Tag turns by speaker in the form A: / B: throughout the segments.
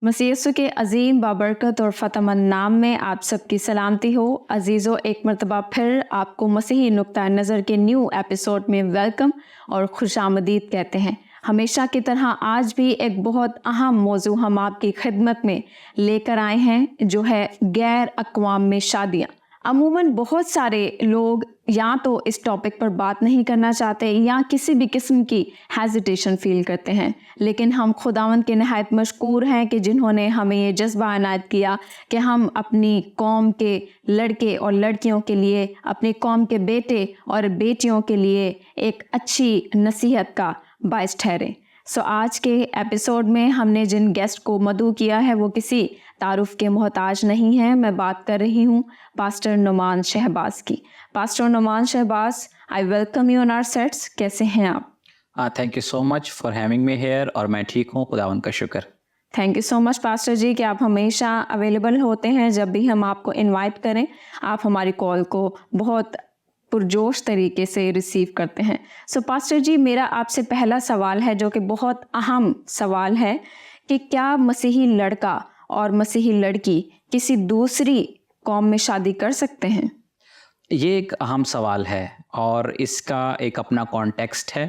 A: मसीह यीशु के अजीम बाबरकत और फ़तमंद नाम में आप सबकी सलामती हो। अजीज़ों, एक मरतबा फिर आपको मसीही नुक्ता नज़र के न्यू एपिसोड में वेलकम और खुशामदीद कहते हैं। हमेशा की तरह आज भी एक बहुत अहम मौजू हम आपकी खिदमत में लेकर आए हैं, जो है गैर अक़वाम में शादियाँ। अमूमन बहुत सारे लोग या तो इस टॉपिक पर बात नहीं करना चाहते या किसी भी किस्म की हेजिटेशन फील करते हैं, लेकिन हम खुदावंद के नहायत मशकूर हैं कि जिन्होंने हमें ये जज्बा इनायत किया कि हम अपनी कौम के लड़के और लड़कियों के लिए, अपनी कौम के बेटे और बेटियों के लिए एक अच्छी नसीहत का बायस ठहरें। सो आज के एपिसोड में हमने जिन गेस्ट को मदऊ किया है वो किसी तारुफ के मोहताज नहीं है। मैं बात कर रही हूँ पास्टर नुमान शहबाज की। Pastor Numan Shahbaz, I welcome you on our sets. कैसे हैं आप?
B: Thank you so much for having me here, और मैं ठीक हूँ, खुदावंद का शुक्र।
A: Thank you so much pastor ji कि आप हमेशा अवेलेबल होते हैं। जब भी हम आपको इनवाइट करें, आप हमारी कॉल को बहुत पुरजोश तरीके से रिसीव करते हैं। सो पास्टर जी, मेरा आपसे पहला सवाल है जो कि बहुत अहम सवाल है कि क्या मसीही लड़का और मसीही लड़की किसी दूसरी कौम में शादी कर सकते हैं?
B: ये एक अहम सवाल है और इसका एक अपना कॉन्टेक्स्ट है।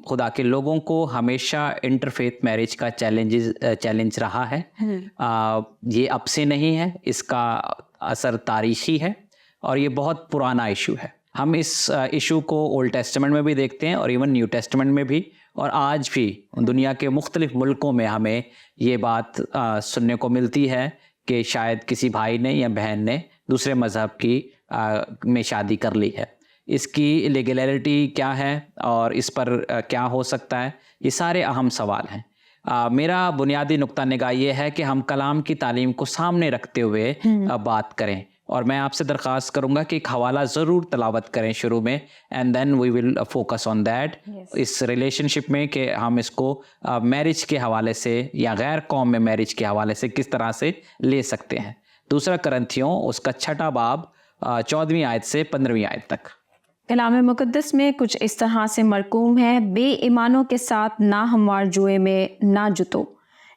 B: खुदा के लोगों को हमेशा इंटरफेथ मैरिज का चैलेंज रहा है। ये अब से नहीं है, इसका असर तारीखी है और ये बहुत पुराना इशू है। हम इस इशू को ओल्ड टेस्टामेंट में भी देखते हैं और इवन न्यू टेस्टामेंट में भी, और आज भी दुनिया के मुख्तलिफ मुल्कों में हमें ये बात सुनने को मिलती है कि शायद किसी भाई ने या बहन ने दूसरे मज़हब की में शादी कर ली है। इसकी लीगलिटी क्या है और इस पर क्या हो सकता है, ये सारे अहम सवाल हैं। मेरा बुनियादी नुक्ता निगाह ये है कि हम कलाम की तालीम को सामने रखते हुए बात करें, और मैं आपसे दरख्वास्त करूंगा कि एक हवाला ज़रूर तलावत करें शुरू में, and then we will focus on that इस रिलेशनशिप में कि हम इसको मैरिज के हवाले से या गैर कौम में मैरिज के हवाले से किस तरह से ले सकते हैं। दूसरा करंथियों उसका 6 बाब 14वीं आयत से 15वीं आयत तक।
A: कलाम मुक़द्दस में कुछ इस तरह से मरकूम है, बेईमानों के साथ ना हमवार जुए में ना जुतो,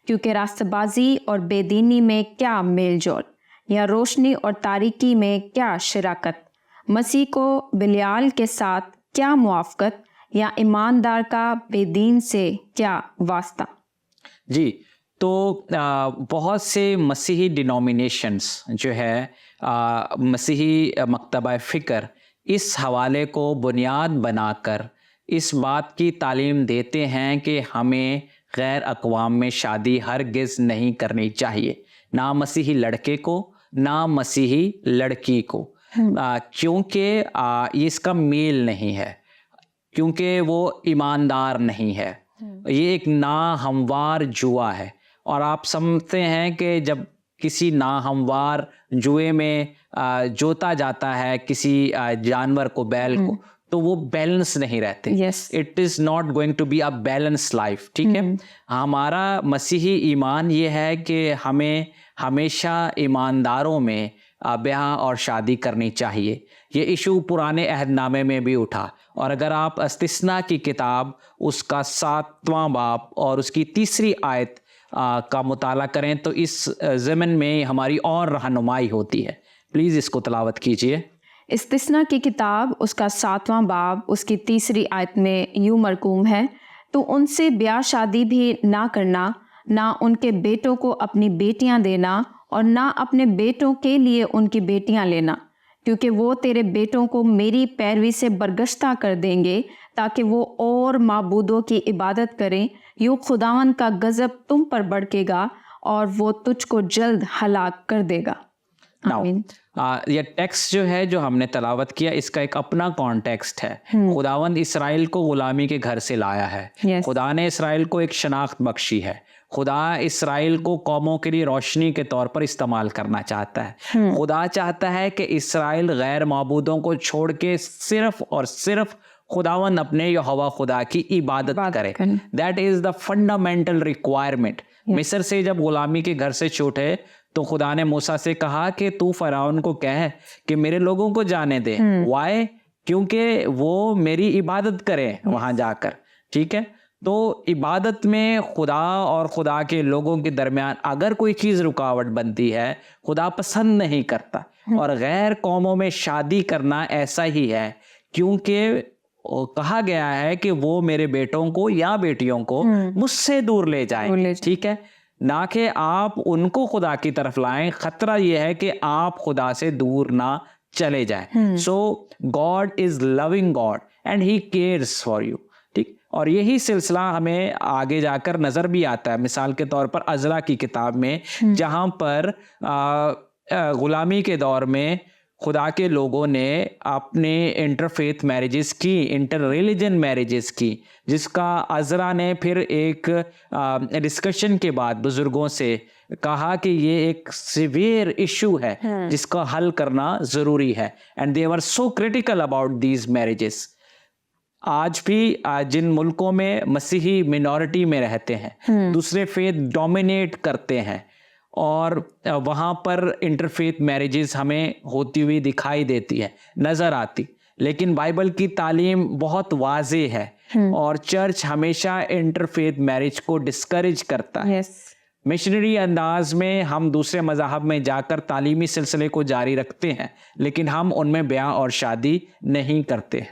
A: क्योंकि रास्तबाजी और बेदीनी में क्या मेल जोल, या रोशनी और तारीकी में क्या शिराकत, मसीह को बिलियाल के साथ क्या मुआफ़कत, या ईमानदार का बेदीन से क्या वास्ता।
B: जी, तो बहुत से मसीही डिनोमिनेशंस जो है, मसीही मकतबा फ़िक्र इस हवाले को बुनियाद बनाकर इस बात की तालीम देते हैं कि हमें गैर अक़वाम में शादी हरगिज़ नहीं करनी चाहिए, ना मसीही लड़के को ना मसीही लड़की को, क्योंकि इसका मेल नहीं है, क्योंकि वो ईमानदार नहीं है। ये एक ना हमवार जुआ है, और आप समझते हैं कि जब किसी ना हमवार जुए में जोता जाता है किसी जानवर को, बैल को, तो वो बैलेंस नहीं रहते। It is not going to be a balance life. ठीक है, हमारा मसीही ईमान ये है कि हमें हमेशा ईमानदारों में ब्याह और शादी करनी चाहिए। ये इशू पुराने अहदनामे में भी उठा, और अगर आप इस्तिस्ना की किताब उसका 7वां बाब और उसकी 3री आयत का मुताला करें तो इस ज़मन में हमारी और रहनुमाई होती है। प्लीज़ इसको तलावत कीजिए।
A: इस्तिस्ना की किताब उसका 7वां बाब उसकी 3री आयत में यूँ मरकूम है, तो उनसे ब्याह शादी भी ना करना, ना उनके बेटों को अपनी बेटियां देना, और ना अपने बेटों के लिए उनकी बेटियां लेना, क्योंकि वो तेरे बेटों को मेरी पैरवी से बरगश्ता कर देंगे ताकि वो और माबूदों की इबादत करें। यूँ खुदावन का गज़ब तुम पर भड़केगा और वो तुझको जल्द हलाक कर देगा। आमीन।
B: ये टेक्स्ट जो है जो हमने तलावत किया, इसका एक अपना कॉन्टेक्स्ट है। खुदावंद इसराइल को गुलामी के घर से लाया है। खुदा ने इसराइल को एक शनाख्त बख्शी है। खुदा इसराइल को कौमों के लिए रोशनी के तौर पर इस्तेमाल करना चाहता है। खुदा चाहता है कि इसराइल गैर माबूदों को छोड़ के सिर्फ और सिर्फ खुदावंद अपने यहोवा खुदा की इबादत करे। That is the fundamental requirement. मिस्र से जब गुलामी के घर से छूटे तो खुदा ने मूसा से कहा कि तू फराउन को कह कि मेरे लोगों को जाने दे। वाई? क्योंकि वो मेरी इबादत करें वहां जाकर। ठीक है, तो इबादत में खुदा और खुदा के लोगों के दरमियान अगर कोई चीज़ रुकावट बनती है, खुदा पसंद नहीं करता। और गैर कौमों में शादी करना ऐसा ही है, क्योंकि कहा गया है कि वो मेरे बेटों को या बेटियों को मुझसे दूर ले जाए, ठीक है, ना कि आप उनको खुदा की तरफ लाएं। खतरा यह है कि आप खुदा से दूर ना चले जाएं। So God is loving God and he cares for you, ठीक। और यही सिलसिला हमें आगे जाकर नजर भी आता है, मिसाल के तौर पर अज़रा की किताब में, जहां पर गुलामी के दौर में खुदा के लोगों ने अपने इंटरफेथ मैरिजेस की, इंटर रिलीजन मैरिजेस की, जिसका अज़रा ने फिर एक डिस्कशन के बाद बुजुर्गों से कहा कि ये एक सिवियर इशू है जिसका हल करना ज़रूरी है। And they were so critical about these marriages. आज भी जिन मुल्कों में मसीही मिनॉरिटी में रहते हैं, दूसरे फेथ डोमिनेट करते हैं, और वहाँ पर इंटरफेथ मैरिजेस हमें होती हुई दिखाई देती है, नज़र आती, लेकिन बाइबल की तालीम बहुत वाज़े है और चर्च हमेशा इंटरफेथ मैरिज को डिस्करेज करता है। मिशनरी अंदाज में हम दूसरे मज़हब में जाकर तालीमी सिलसिले को जारी रखते हैं, लेकिन हम उनमें ब्याह और शादी नहीं करते।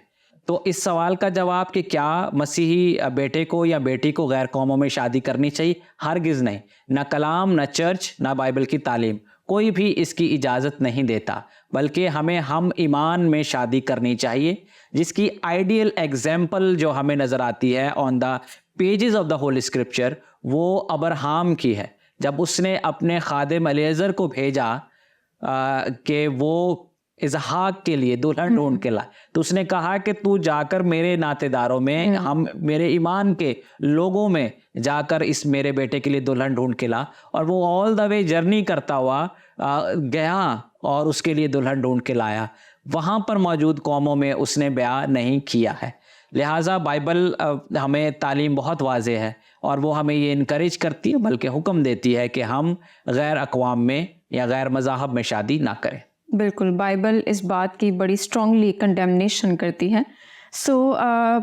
B: तो इस सवाल का जवाब कि क्या मसीही बेटे को या बेटी को गैर कौमों में शादी करनी चाहिए, हरगिज़ नहीं। ना कलाम, ना चर्च, ना बाइबल की तालीम, कोई भी इसकी इजाज़त नहीं देता, बल्कि हमें हम ईमान में शादी करनी चाहिए, जिसकी आइडियल एग्जाम्पल जो हमें नज़र आती है on the pages of the Holi scripture, वो अब्राहम की है। जब उसने अपने खादिम एलिएज़र को भेजा कि वो इसहाक के लिए दुल्हन ढूंढ के ला, तो उसने कहा कि तू जाकर मेरे नातेदारों में, हम मेरे ईमान के लोगों में जाकर इस मेरे बेटे के लिए दुल्हन ढूंढ के ला। और वो ऑल द वे जर्नी करता हुआ गया और उसके लिए दुल्हन ढूंढ के लाया। वहाँ पर मौजूद कौमों में उसने ब्याह नहीं किया है। लिहाजा बाइबल हमें तालीम बहुत वाज़े है और वो हमें ये इनकरेज करती है, बल्कि हुक्म देती है कि हम गैर अक़वाम में या गैर मज़ाहब में शादी ना करें।
A: बिल्कुल, बाइबल इस बात की बड़ी स्ट्रांगली कंडेमनेशन करती है। सो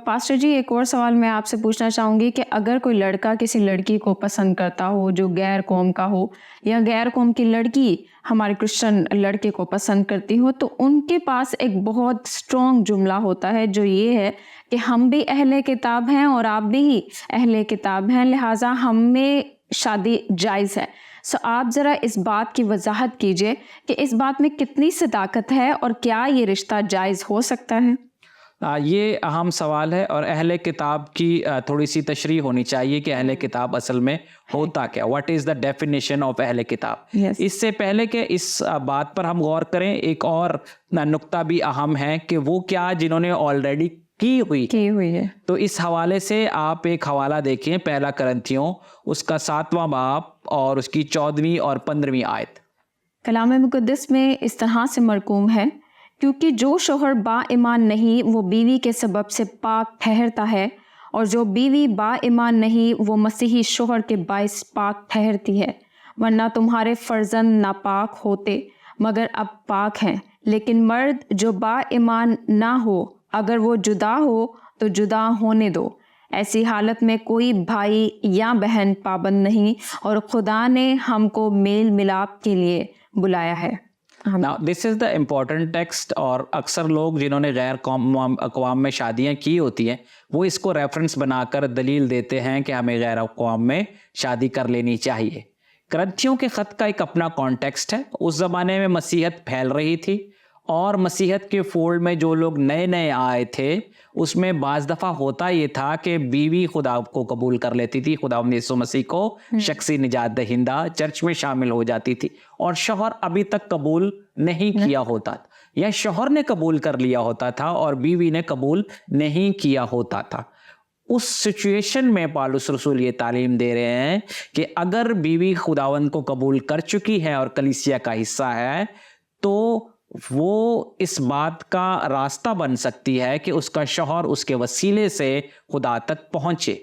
A: पास्टर जी, एक और सवाल मैं आपसे पूछना चाहूँगी कि अगर कोई लड़का किसी लड़की को पसंद करता हो जो गैर कौम का हो, या गैर कौम की लड़की हमारे क्रिश्चियन लड़के को पसंद करती हो, तो उनके पास एक बहुत स्ट्रॉन्ग जुमला होता है जो ये है कि हम भी अहले किताब हैं और आप भी अहले किताब हैं, लिहाजा हम में शादी जायज़ है। सो आप ज़रा इस बात की वजाहत कीजिए कि इस बात में कितनी सदाकत है और क्या ये रिश्ता जायज़ हो सकता है?
B: ये अहम सवाल है और अहले किताब की थोड़ी सी तशरीह होनी चाहिए कि अहले किताब असल में होता क्या, what is the definition of अहले किताब। इससे पहले कि इस बात पर हम गौर करें, एक और नुक्ता भी अहम है कि वो क्या जिन्होंने ऑलरेडी की हुई है। तो इस हवाले से आप एक हवाला देखिए, पहला करंथियों उसका 7वां बाब और उसकी 14वीं और 15वीं आयत।
A: कलाम मुक़द्दस में इस तरह से मरकूम है, क्योंकि जो शोहर बाईमान नहीं वो बीवी के सबब से पाक ठहरता है, और जो बीवी बाईमान नहीं वो मसीही शोहर के बाइस पाक ठहरती है। वरना तुम्हारे फर्जंद नापाक होते मगर अब पाक हैं, लेकिन मर्द जो बाईमान ना हो अगर वो जुदा हो तो जुदा होने दो। ऐसी हालत में कोई भाई या बहन पाबंद नहीं, और खुदा ने हमको मेल मिलाप के लिए बुलाया है।
B: Now, this is the important text, और अक्सर लोग जिन्होंने गैर अक़वाम में शादियां की होती हैं वो इसको रेफरेंस बनाकर दलील देते हैं कि हमें गैर अक़वाम में शादी कर लेनी चाहिए। करंथियों के ख़त का एक अपना कॉन्टेक्स्ट है। उस ज़माने में मसीहत फैल रही थी और मसीहत के फोल्ड में जो लोग नए नए आए थे उसमें बाज़ दफ़ा होता ये था कि बीवी खुदा को कबूल कर लेती थी, खुदा यीशु मसीह को शख्सी निजात दहिंदा, चर्च में शामिल हो जाती थी, और शौहर अभी तक कबूल नहीं किया होता था, या शौहर ने कबूल कर लिया होता था और बीवी ने कबूल नहीं किया होता था। उस सिचुएशन में पौलुस रसूल ये तालीम दे रहे हैं कि अगर बीवी खुदावंद को कबूल कर चुकी है और कलीसिया का हिस्सा है, तो वो इस बात का रास्ता बन सकती है कि उसका शौहर उसके वसीले से खुदा तक पहुंचे।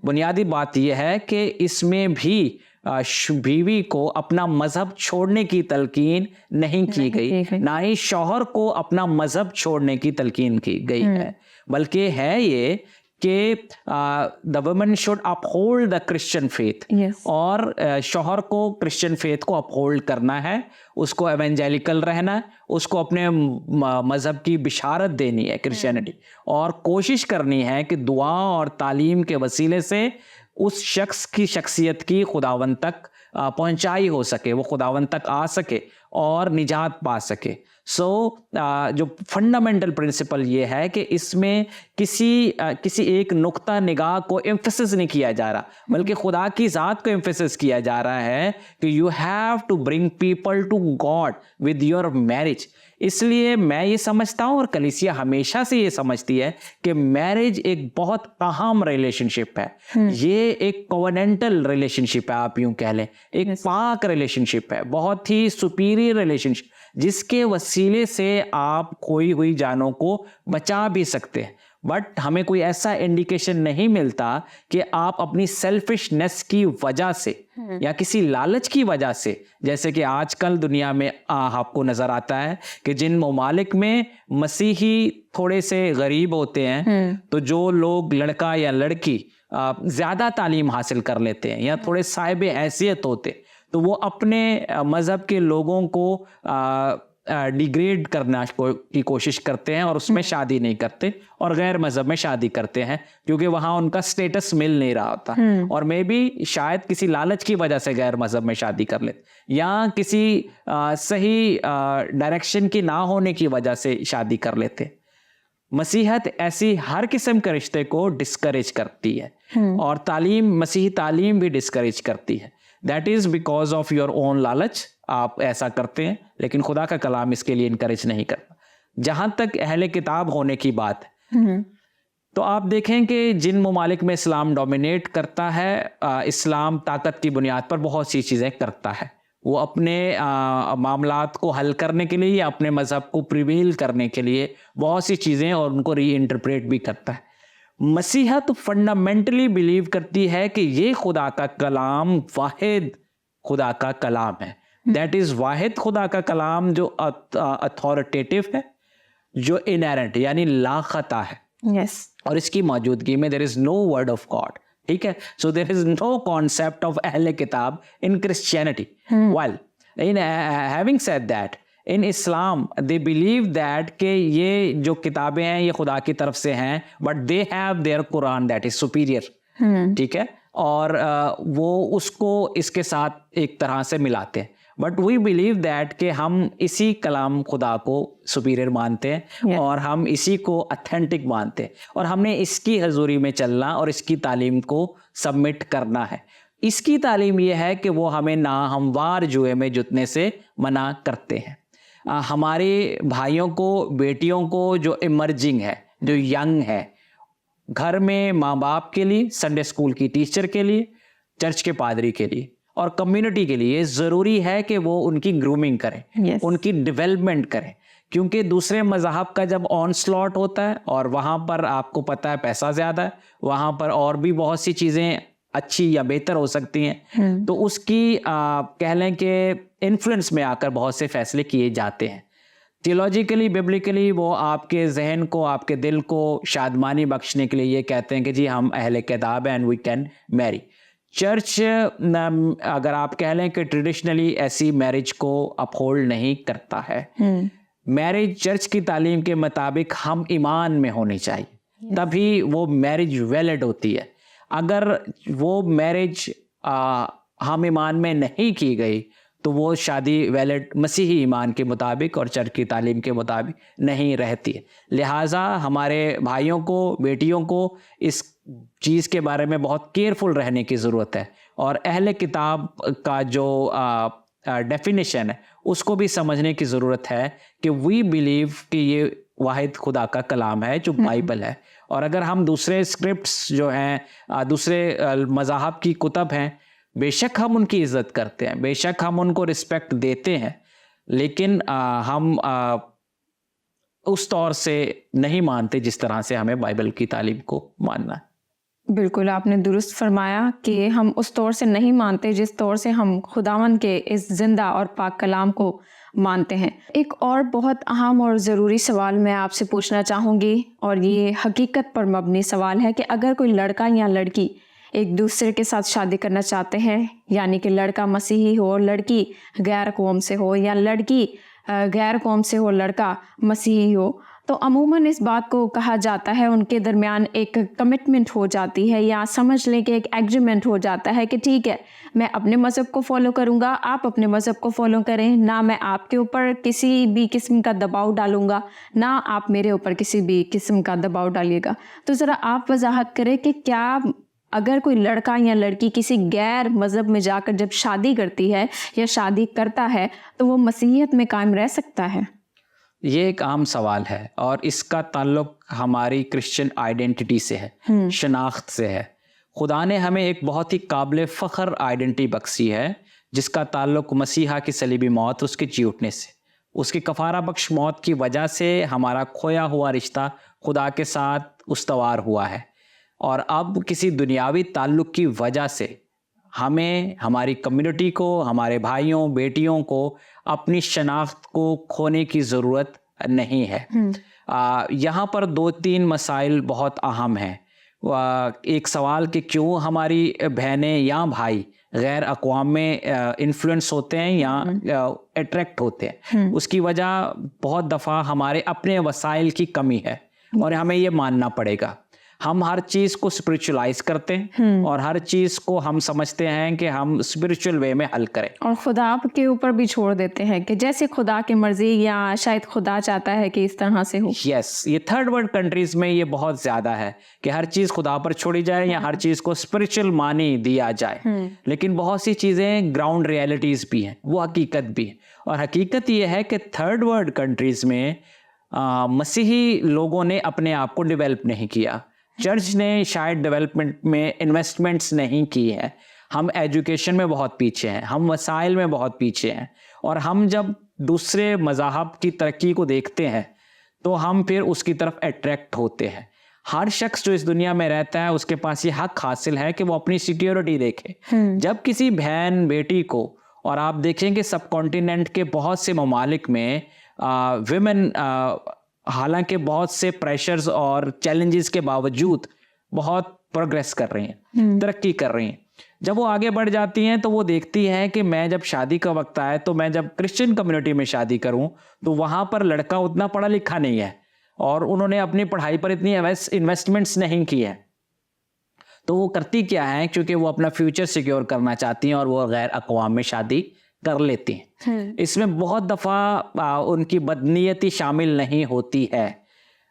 B: बुनियादी बात यह है कि इसमें भी बीवी को अपना मजहब छोड़ने की तलकीन नहीं की गई, ना ही शौहर को अपना मजहब छोड़ने की तलकीन की गई है, बल्कि है ये कि the woman should uphold the Christian faith,
A: Yes.
B: और शौहर को क्रिश्चियन फेथ को अपहोल्ड करना है, उसको एवेंजेलिकल रहना है, उसको अपने मज़हब की बिशारत देनी है क्रिश्चियनिटी, और कोशिश करनी है कि दुआ और तालीम के वसीले से उस शख्स की शख्सियत की खुदावन तक पहुंचाई हो सके, वो खुदावन तक आ सके और निजात पा सके। जो फंडामेंटल प्रिंसिपल ये है कि इसमें किसी एक नुक्ता निगाह को एम्फेसिस नहीं किया जा रहा, बल्कि खुदा की ज़ात को एम्फेसिस किया जा रहा है कि you have to bring people to God with your marriage. इसलिए मैं ये समझता हूँ, और कलीसिया हमेशा से ये समझती है, कि मैरिज एक बहुत अहम रिलेशनशिप है। ये एक कोवेनेंटल रिलेशनशिप है, आप यूं कह लें, एक पाक रिलेशनशिप है, बहुत ही सुपीरियर रिलेशनशिप, जिसके वसीले से आप खोई हुई जानों को बचा भी सकते हैं। बट हमें कोई ऐसा इंडिकेशन नहीं मिलता कि आप अपनी सेल्फिशनेस की वजह से या किसी लालच की वजह से, जैसे कि आजकल दुनिया में आपको नजर आता है कि जिन ममालिक में मसीही थोड़े से गरीब होते हैं, तो जो लोग, लड़का या लड़की ज्यादा तालीम हासिल कर लेते हैं या थोड़े साहिब हैसियत होते, तो वो अपने मजहब के लोगों को डिग्रेड करना की कोशिश करते हैं और उसमें शादी नहीं करते, और गैर मजहब में शादी करते हैं, क्योंकि वहां उनका स्टेटस मिल नहीं रहा होता, और मे भी शायद किसी लालच की वजह से गैर मजहब में शादी कर लेते, या किसी सही डायरेक्शन की ना होने की वजह से शादी कर लेते। मसीहत ऐसी हर किस्म के रिश्ते को डिस्करेज करती है, और तालीम, मसीही तालीम भी डिस्करेज करती है। That is because of your own लालच, आप ऐसा करते हैं, लेकिन खुदा का कलाम इसके लिए इनकरेज नहीं करता। जहां तक अहले किताब होने की बात है, तो आप देखें कि जिन ममालिक में इस्लाम डोमिनेट करता है, इस्लाम ताकत की बुनियाद पर बहुत सी चीज़ें करता है। वो अपने मामलात को हल करने के लिए या अपने मजहब को प्रिवेल करने के लिए बहुत सी चीज़ें और उनको री इंटरप्रेट भी करता है। मसीहत फंडामेंटली बिलीव करती है कि ये खुदा का कलाम वाहिद खुदा का कलाम है। दैट इज वाहिद खुदा का कलाम जो अथॉरिटेटिव है, जो इनहेरेंट यानी लाखता है।
A: Yes.
B: और इसकी मौजूदगी में there is no word of God. ठीक है, so there is no concept of अहले किताब in Christianity. Well, in having said that, in Islam they believe that कि ये जो किताबें हैं ये खुदा की तरफ से हैं, but they have their Quran that is superior. ठीक है, और वो उसको इसके साथ एक तरह से मिलाते हैं, बट वी बिलीव दैट कि हम इसी कलाम खुदा को सुपीरियर मानते हैं और हम इसी को ऑथेंटिक मानते हैं, और हमने इसकी हजूरी में चलना और इसकी तालीम को सबमिट करना है। इसकी तालीम यह है कि वो हमें नाहमवार जुए में जुतने से मना करते हैं। हमारे भाइयों को, बेटियों को जो इमर्जिंग है, जो यंग है, घर में माँ बाप के लिए, संडे स्कूल की टीचर के लिए, चर्च के पादरी के लिए और कम्युनिटी के लिए ज़रूरी है कि वो उनकी ग्रूमिंग करें, उनकी डेवलपमेंट करें, क्योंकि दूसरे मज़हब का जब ऑन स्लॉट होता है और वहाँ पर आपको पता है पैसा ज़्यादा है, वहाँ पर और भी बहुत सी चीज़ें अच्छी या बेहतर हो सकती हैं, तो उसकी कह लें कि इन्फ्लुएंस में आकर बहुत से फैसले किए जाते हैं। थियोलॉजिकली, बिब्लिकली वो आपके जहन को, आपके दिल को शादमानी बख्शने के लिए ये कहते हैं कि जी हम अहले किताब हैं and we can marry. Church अगर आप कह लें कि ट्रेडिशनली ऐसी मैरिज को अपहोल्ड नहीं करता है। मैरिज चर्च की तालीम के मुताबिक हम ईमान में होनी चाहिए, तभी वो मैरिज वैलिड होती है। अगर वो मैरिज हम ईमान में नहीं की गई तो वो शादी वैलिड मसीही ईमान के मुताबिक और चर्च की तालीम के मुताबिक नहीं रहती है। लिहाजा हमारे भाइयों को, बेटियों को इस चीज़ के बारे में बहुत केयरफुल रहने की ज़रूरत है, और अहले किताब का जो डेफिनेशन है उसको भी समझने की ज़रूरत है कि वी बिलीव कि ये वाहिद खुदा का कलाम है जो बाइबल है। और अगर हम दूसरे स्क्रिप्ट्स जो हैं, दूसरे मज़ाहब की कुतब हैं, बेशक हम उनकी इज़्ज़त करते हैं, बेशक हम उनको रिस्पेक्ट देते हैं, लेकिन हम उस तौर से नहीं मानते जिस तरह से हमें बाइबल की तालीम को मानना है।
A: बिल्कुल, आपने दुरुस्त फरमाया कि हम उस तौर से नहीं मानते जिस तौर से हम खुदावंद के इस ज़िंदा और पाक कलाम को मानते हैं। एक और बहुत अहम और ज़रूरी सवाल मैं आपसे पूछना चाहूँगी, और ये हकीकत पर मबनी सवाल है कि अगर कोई लड़का या लड़की एक दूसरे के साथ शादी करना चाहते हैं, यानी कि लड़का मसीही हो, लड़की गैर कौम से हो, या लड़की गैर कौम से हो, लड़का मसीही हो, तो अमूमन इस बात को कहा जाता है, उनके दरमियान एक कमिटमेंट हो जाती है, या समझ लें कि एक एग्रीमेंट हो जाता है कि ठीक है, मैं अपने मज़हब को फॉलो करूँगा, आप अपने मज़हब को फॉलो करें, ना मैं आपके ऊपर किसी भी किस्म का दबाव डालूँगा, ना आप मेरे ऊपर किसी भी किस्म का दबाव डालिएगा। तो ज़रा आप वजाहत करें कि क्या अगर कोई लड़का या लड़की किसी गैर मज़हब में जाकर जब शादी करती है या शादी करता है, तो वो मसीहियत में कायम रह सकता है?
B: ये एक आम सवाल है और इसका ताल्लुक हमारी क्रिश्चियन आइडेंटिटी से है, शनाख्त से है। खुदा ने हमें एक बहुत ही काबिल फ़ख्र आइडेंटिटी बख्शी है, जिसका ताल्लुक मसीहा की सलीबी मौत, उसके जी उठने से, उसकी कफ़ारा बख्श मौत की वजह से हमारा खोया हुआ रिश्ता खुदा के साथ उस्तवार हुआ है। और अब किसी दुनियावी ताल्लुक की वजह से हमें, हमारी कम्युनिटी को, हमारे भाइयों बेटियों को अपनी शनाख्त को खोने की ज़रूरत नहीं है। यहाँ पर 2-3 मसाइल बहुत अहम हैं। एक सवाल कि क्यों हमारी बहनें या भाई गैर अक़वाम में इन्फ्लुएंस होते हैं या अट्रैक्ट होते हैं, उसकी वजह बहुत दफ़ा हमारे अपने वसाइल की कमी है और हमें ये मानना पड़ेगा। हम हर चीज़ को स्पिरिचुअलाइज करते हैं और हर चीज़ को हम समझते हैं कि हम स्पिरिचुअल वे में हल करें,
A: और खुदा के ऊपर भी छोड़ देते हैं कि जैसे खुदा की मर्जी, या शायद खुदा चाहता है कि इस तरह से हो।
B: यस, ये थर्ड वर्ल्ड कंट्रीज में ये बहुत ज़्यादा है कि हर चीज़ खुदा पर छोड़ी जाए या हर चीज़ को स्पिरिचुअल मानी दिया जाए। लेकिन बहुत सी चीज़ें ग्राउंड रियलिटीज़ भी हैं, वो हकीकत भी है। और हकीकत ये है कि थर्ड वर्ल्ड कंट्रीज़ में मसीही लोगों ने अपने आप को डेवलप नहीं किया। चर्च ने शायद डेवलपमेंट में इन्वेस्टमेंट्स नहीं की है। हम एजुकेशन में बहुत पीछे हैं, हम वसाइल में बहुत पीछे हैं, और हम जब दूसरे मज़ाहब की तरक्की को देखते हैं तो हम फिर उसकी तरफ अट्रैक्ट होते हैं। हर शख्स जो इस दुनिया में रहता है उसके पास ये हक हासिल है कि वो अपनी सिक्योरिटी देखे। जब किसी बहन बेटी को, और आप देखेंगे सब कॉन्टिनेंट के बहुत से ममालिक में विमेन हालांकि बहुत से प्रेशर्स और चैलेंजेस के बावजूद बहुत प्रोग्रेस कर रही हैं, तरक्की कर रही हैं। जब वो आगे बढ़ जाती हैं तो वो देखती हैं कि मैं जब शादी का वक्त आए तो मैं जब क्रिश्चियन कम्युनिटी में शादी करूं तो वहाँ पर लड़का उतना पढ़ा लिखा नहीं है और उन्होंने अपनी पढ़ाई पर इतनी इन्वेस्टमेंट्स नहीं की है। तो वो करती क्या है, क्योंकि वो अपना फ्यूचर सिक्योर करना चाहती हैं और वो गैर अक़वाम में शादी कर लेती हैं। इसमें बहुत दफ़ा उनकी बदनीयती शामिल नहीं होती है,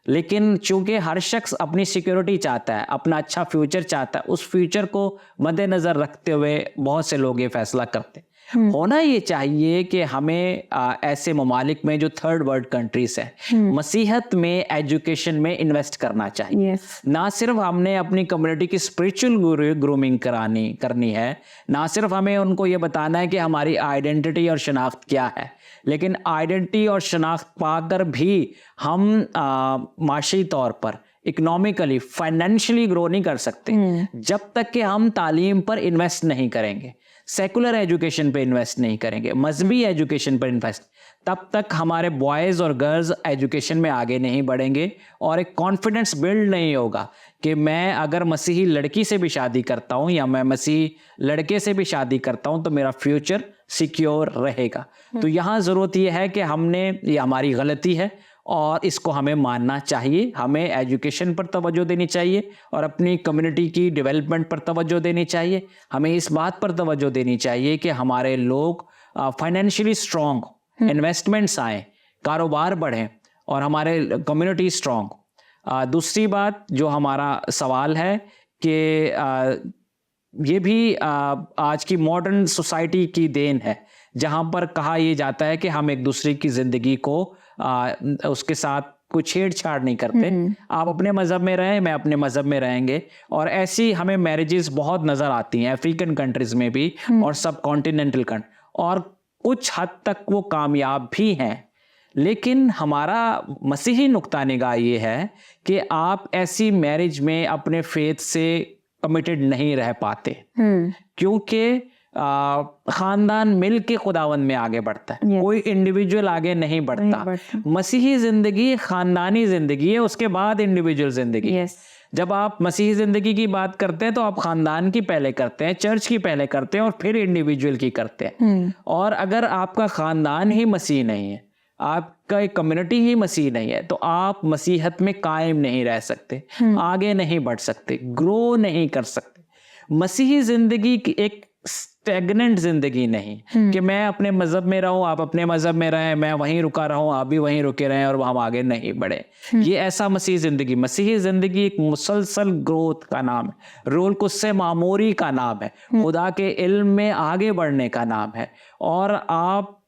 B: लेकिन चूंकि हर शख्स अपनी सिक्योरिटी चाहता है, अपना अच्छा फ्यूचर चाहता है, उस फ्यूचर को मद्देनज़र रखते हुए बहुत से लोग ये फैसला करते हैं। होना ये चाहिए कि हमें ऐसे ममालिक में जो थर्ड वर्ल्ड कंट्रीज है, मसीहत में एजुकेशन में इन्वेस्ट करना चाहिए। ना सिर्फ हमने अपनी कम्युनिटी की स्पिरिचुअल ग्रूमिंग करनी है, ना सिर्फ हमें उनको ये बताना है कि हमारी आइडेंटिटी और शनाख्त क्या है, लेकिन आइडेंटिटी और शनाख्त पाकर भी हम माशी तौर पर, इकोनॉमिकली, फाइनेंशियली ग्रो नहीं कर सकते जब तक कि हम तालीम पर इन्वेस्ट नहीं करेंगे, सेकुलर एजुकेशन पे इन्वेस्ट नहीं करेंगे, मजहबी एजुकेशन पर इन्वेस्ट, तब तक हमारे बॉयज़ और गर्ल्स एजुकेशन में आगे नहीं बढ़ेंगे और एक कॉन्फिडेंस बिल्ड नहीं होगा कि मैं अगर मसीही लड़की से भी शादी करता हूँ या मैं मसीही लड़के से भी शादी करता हूँ तो मेरा फ्यूचर सिक्योर रहेगा। तो यहाँ ज़रूरत यह है कि ये हमारी गलती है और इसको हमें मानना चाहिए। हमें एजुकेशन पर तवज्जो देनी चाहिए और अपनी कम्युनिटी की डेवलपमेंट पर तवज्जो देनी चाहिए। हमें इस बात पर तवज्जो देनी चाहिए कि हमारे लोग फाइनेंशियली स्ट्रॉन्ग, इन्वेस्टमेंट्स आएँ, कारोबार बढ़ें और हमारे कम्युनिटी स्ट्रॉन्ग। दूसरी बात जो हमारा सवाल है कि ये भी आज की मॉडर्न सोसाइटी की देन है, जहाँ पर कहा यह जाता है कि हम एक दूसरे की ज़िंदगी को उसके साथ कोई छेड़छाड़ नहीं करते। आप अपने मज़हब में रहें, मैं अपने मज़हब में रहेंगे, और ऐसी हमें मैरिजेस बहुत नज़र आती हैं अफ्रीकन कंट्रीज़ में भी और सब कॉन्टिनेंटल कंट्री, और कुछ हद तक वो कामयाब भी हैं। लेकिन हमारा मसीही नुक्ता निगाह ये है कि आप ऐसी मैरिज में अपने फेथ से कमिटेड नहीं रह पाते, क्योंकि खानदान मिल के खुदावंद में आगे बढ़ता है।
A: Yes.
B: कोई इंडिविजुअल आगे नहीं बढ़ता। मसीही जिंदगी खानदानी जिंदगी है, उसके बाद इंडिविजुअल जिंदगी।
A: Yes.
B: जब आप मसीही जिंदगी की बात करते हैं तो आप खानदान की पहले करते हैं, चर्च की पहले करते हैं और फिर इंडिविजुअल की करते हैं। और अगर आपका खानदान ही मसीह नहीं है, आपका एक कम्युनिटी ही मसीह नहीं है, तो आप मसीहत में कायम नहीं रह सकते, आगे नहीं बढ़ सकते, ग्रो नहीं कर सकते। मसीही जिंदगी की एक स्टैग्नेंट जिंदगी नहीं कि मैं अपने मजहब में रहूं, आप अपने मजहब में रहें, मैं वहीं रुका रहूं, आप भी वहीं रुके रहें और हम आगे नहीं बढ़े। ये ऐसा मसीही जिंदगी एक मुसलसल ग्रोथ का नाम है, रोल कुस्से मामूरी का नाम है, खुदा के इल्म में आगे बढ़ने का नाम है। और आप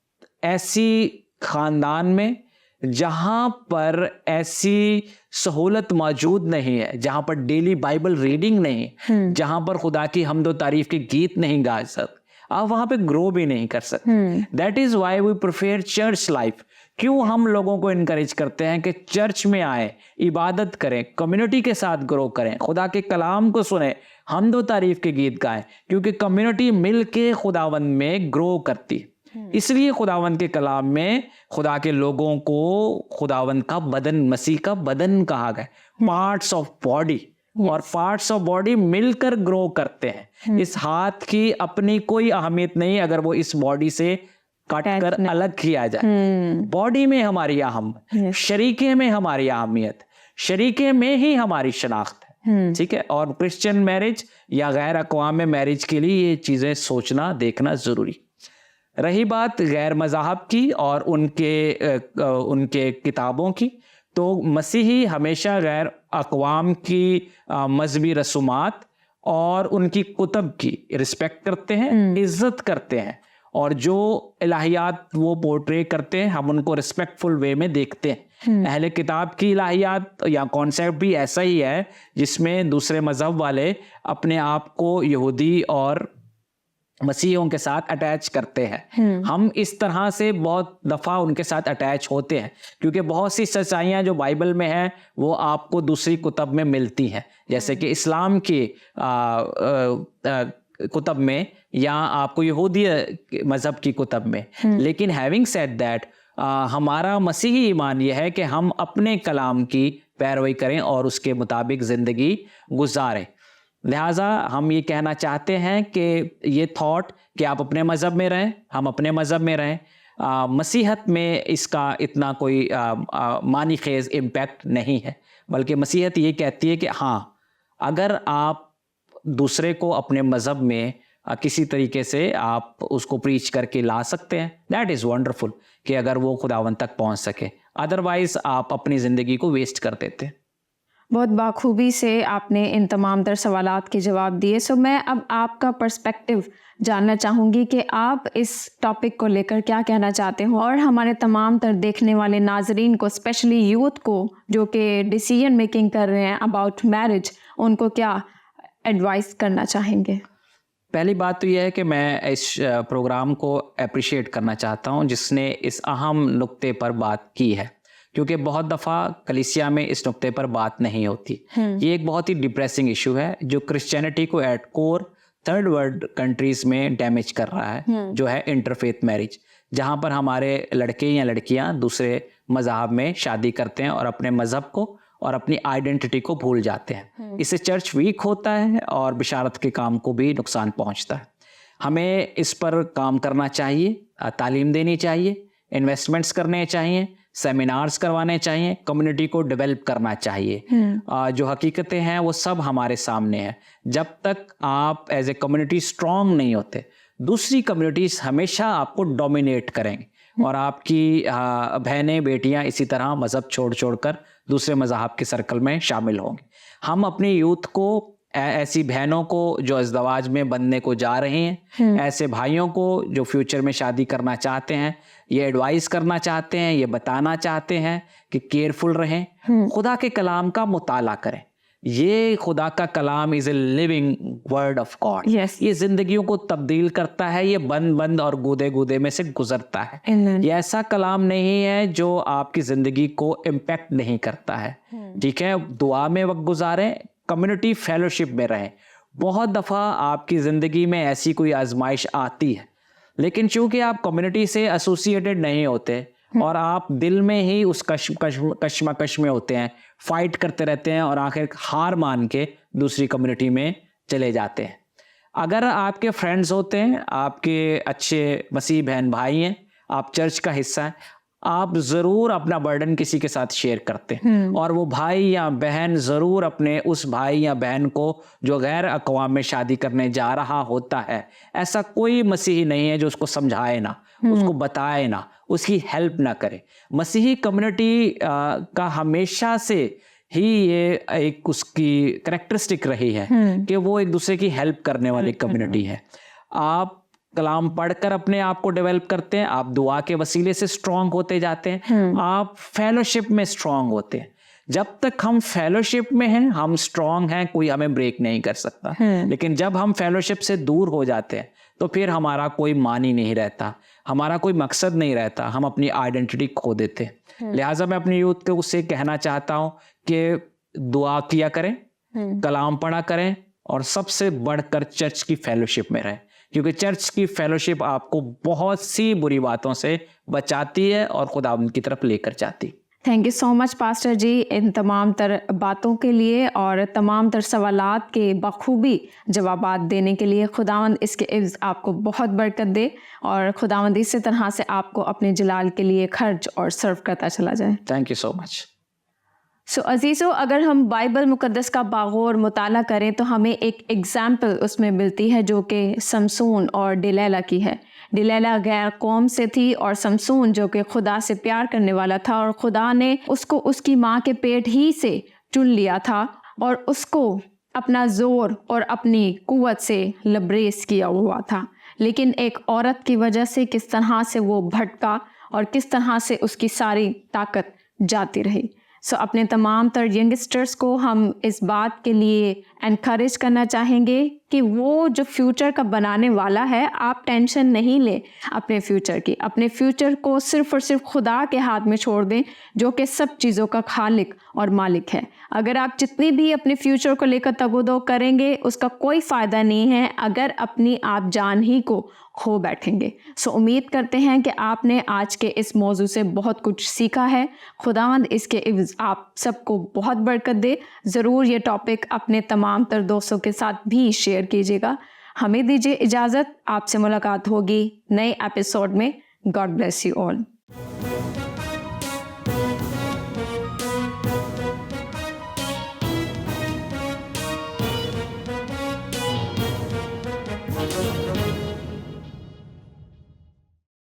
B: ऐसी खानदान में जहां पर ऐसी सहूलत मौजूद नहीं है, जहां पर डेली बाइबल रीडिंग नहीं है, जहां पर खुदा की हमदो तारीफ के गीत नहीं गा सकते, आप वहां पे ग्रो भी नहीं कर सकते। That is why we prefer church life. क्यों हम लोगों को इनकरेज करते हैं कि चर्च में आए, इबादत करें, कम्युनिटी के साथ ग्रो करें, खुदा के कलाम को सुने, हमदो तारीफ के गीत गाएं, क्योंकि कम्युनिटी मिल के खुदावंद में ग्रो करती है। इसलिए खुदावंद के कलाम में खुदा के लोगों को खुदावंद का बदन, मसीह का बदन कहा गया, पार्ट्स ऑफ बॉडी। और पार्ट्स ऑफ बॉडी मिलकर ग्रो करते हैं। इस हाथ की अपनी कोई अहमियत नहीं अगर वो इस बॉडी से कट कर अलग किया जाए। बॉडी में हमारी अहम, शरीके में हमारी अहमियत, शरीके में ही हमारी शनाख्त है। ठीक है। और क्रिश्चियन मैरिज या गैर अक़वाम मैरिज के लिए ये चीजें सोचना देखना जरूरी। रही बात गैर मज़ाहब की और उनके किताबों की, तो मसीही हमेशा गैर अक़वाम की मजहबी रसूमात और उनकी कुतब की रिस्पेक्ट करते हैं, इज्जत करते हैं, और जो इलाहियात वो पोर्ट्रे करते हैं हम उनको रिस्पेक्टफुल वे में देखते हैं। अहले किताब की इलाहियात या कॉन्सेप्ट भी ऐसा ही है जिसमें दूसरे मज़हब वाले अपने आप को यहूदी और मसीहियों के साथ अटैच करते हैं। हम इस तरह से बहुत दफ़ा उनके साथ अटैच होते हैं, क्योंकि बहुत सी सच्चाइयाँ जो बाइबल में हैं वो आपको दूसरी कुतब में मिलती हैं, जैसे कि इस्लाम की कुतब में या आपको यहूदी मज़हब की कुतब में। लेकिन हैविंग सेड दैट, हमारा मसीही ईमान यह है कि हम अपने कलाम की पैरवी करें और उसके मुताबिक ज़िंदगी गुजारें। लिहाजा हम ये कहना चाहते हैं कि ये थॉट कि आप अपने मज़हब में रहें, हम अपने मज़हब में रहें, मसीहत में इसका इतना कोई मानी खेज इम्पैक्ट नहीं है। बल्कि मसीहत ये कहती है कि हाँ, अगर आप दूसरे को अपने मज़हब में किसी तरीके से आप उसको प्रीच करके ला सकते हैं, दैट इज़ वंडरफुल, कि अगर वो खुदावंद तक पहुंच सके। अदरवाइज आप अपनी ज़िंदगी को वेस्ट कर देते हैं।
A: बहुत बाखूबी से आपने इन तमाम तर सवालात के जवाब दिए। सो मैं अब आपका पर्सपेक्टिव जानना चाहूँगी कि आप इस टॉपिक को लेकर क्या कहना चाहते हो, और हमारे तमाम तर देखने वाले नाजरीन को, स्पेशली यूथ को जो कि डिसीजन मेकिंग कर रहे हैं अबाउट मैरिज, उनको क्या एडवाइस करना चाहेंगे?
B: पहली बात तो यह है कि मैं इस प्रोग्राम को अप्रिशिएट करना चाहता हूँ जिसने इस अहम नुक्ते पर बात की है, क्योंकि बहुत दफ़ा कलीसिया में इस नुक्ते पर बात नहीं होती। ये एक बहुत ही डिप्रेसिंग इशू है जो क्रिश्चियनिटी को at core third world countries में डैमेज कर रहा है, जो है इंटरफेथ मैरिज, जहाँ पर हमारे लड़के या लड़कियाँ दूसरे मज़हब में शादी करते हैं और अपने मज़हब को और अपनी आइडेंटिटी को भूल जाते हैं। इससे चर्च वीक होता है और बिशारत के काम को भी नुकसान पहुँचता है। हमें इस पर काम करना चाहिए, तालीम देनी चाहिए, इन्वेस्टमेंट्स करने चाहिए, सेमिनार्स करवाने चाहिए, कम्युनिटी को डेवलप करना चाहिए। जो हकीकतें हैं वो सब हमारे सामने हैं। जब तक आप एज ए कम्युनिटी स्ट्रांग नहीं होते, दूसरी कम्युनिटीज हमेशा आपको डोमिनेट करेंगे और आपकी बहनें बेटियां इसी तरह मज़हब छोड़ कर दूसरे मज़हब के सर्कल में शामिल होंगे। हम अपनी यूथ को, ऐसी बहनों को जो इज़्दवाज में बनने को जा रहे हैं, ऐसे भाइयों को जो फ्यूचर में शादी करना चाहते हैं, ये एडवाइस करना चाहते हैं, ये बताना चाहते हैं कि केयरफुल रहें, खुदा के कलाम का मुताला करें। ये खुदा का कलाम is a living word of God. ये जिंदगियों को तब्दील करता है, ये बंद और गूदे में से गुजरता है। ये ऐसा कलाम नहीं है जो आपकी जिंदगी को इम्पैक्ट नहीं करता है। ठीक है, दुआ में वक्त गुजारें, कम्युनिटी फेलोशिप में रहें, बहुत दफ़ा आपकी ज़िंदगी में ऐसी कोई आजमाइश आती है, लेकिन चूंकि आप कम्युनिटी से एसोसिएटेड नहीं होते और आप दिल में ही उस कश्मकश में होते हैं, फाइट करते रहते हैं और आखिर हार मान के दूसरी कम्युनिटी में चले जाते हैं। अगर आपके फ्रेंड्स होते हैं, आपके अच्छे मसीह बहन भाई हैं, आप चर्च का हिस्सा हैं, आप ज़रूर अपना बर्डन किसी के साथ शेयर करते हैं और वो भाई या बहन ज़रूर अपने उस भाई या बहन को जो गैर अक़वाम में शादी करने जा रहा होता है, ऐसा कोई मसीही नहीं है जो उसको समझाए ना, उसको बताए ना, उसकी हेल्प ना करे। मसीही कम्युनिटी का हमेशा से ही ये एक उसकी करैक्टरिस्टिक रही है कि वो एक दूसरे की हेल्प करने वाली कम्युनिटी है। आप कलाम पढ़कर अपने आप को डेवलप करते हैं, आप दुआ के वसीले से स्ट्रांग होते जाते हैं, आप फेलोशिप में स्ट्रांग होते हैं। जब तक हम फेलोशिप में हैं हम स्ट्रांग हैं, कोई हमें ब्रेक नहीं कर सकता। लेकिन जब हम फेलोशिप से दूर हो जाते हैं तो फिर हमारा कोई मान ही नहीं रहता, हमारा कोई मकसद नहीं रहता, हम अपनी आइडेंटिटी खो देते हैं। लिहाजा मैं अपनी यूथ को उससे कहना चाहता हूँ कि दुआ किया करें, कलाम पढ़ा करें और सबसे बढ़कर चर्च की फेलोशिप में रहें, क्योंकि चर्च की फेलोशिप आपको बहुत सी बुरी बातों से बचाती है और खुदा उनकी तरफ लेकर जाती।
A: Thank you so much pastor ji इन तमाम तर बातों के लिए और तमाम तर सवालात के बखूबी जवाबात देने के लिए। खुदावंद इसके इव्ज़ आपको बहुत बरकत दे और खुदावंद इसी तरह से आपको अपने जलाल के लिए खर्च और सर्व करता चला जाए।
B: Thank you so much.
A: So अजीज़ों, अगर हम बाइबल मुक़द्दस का बागौर मुताला करें तो हमें एक एग्ज़ाम्पल उसमें मिलती है जो कि समसून और डिलैला की है। डिलैला गैर कौम से थी और समसून जो कि खुदा से प्यार करने वाला था और खुदा ने उसको उसकी माँ के पेट ही से चुन लिया था और उसको अपना ज़ोर और अपनी कुव्वत से लबरेज किया हुआ था। लेकिन एक औरत की वजह से किस तरह से वो भटका और किस तरह से उसकी सारी ताकत जाती रही। सो अपने तमाम तर यंगस्टर्स को हम इस बात के लिए एनकरेज करना चाहेंगे कि वो जो फ्यूचर का बनाने वाला है, आप टेंशन नहीं लें अपने फ्यूचर की। अपने फ्यूचर को सिर्फ़ और सिर्फ खुदा के हाथ में छोड़ दें जो कि सब चीज़ों का खालिक और मालिक है। अगर आप जितनी भी अपने फ्यूचर को लेकर तगोदो करेंगे उसका कोई फ़ायदा नहीं है अगर अपनी आप जान ही को खो बैठेंगे। सो उम्मीद करते हैं कि आपने आज के इस मौजू से बहुत कुछ सीखा है। खुदावंद इसके इव्ज़ आप सबको बहुत बरकत दे। ज़रूर ये टॉपिक अपने तमाम तर दोस्तों के साथ भी शेयर कीजिएगा। हमें दीजिए इजाज़त, आपसे मुलाकात होगी नए एपिसोड में। God bless you all.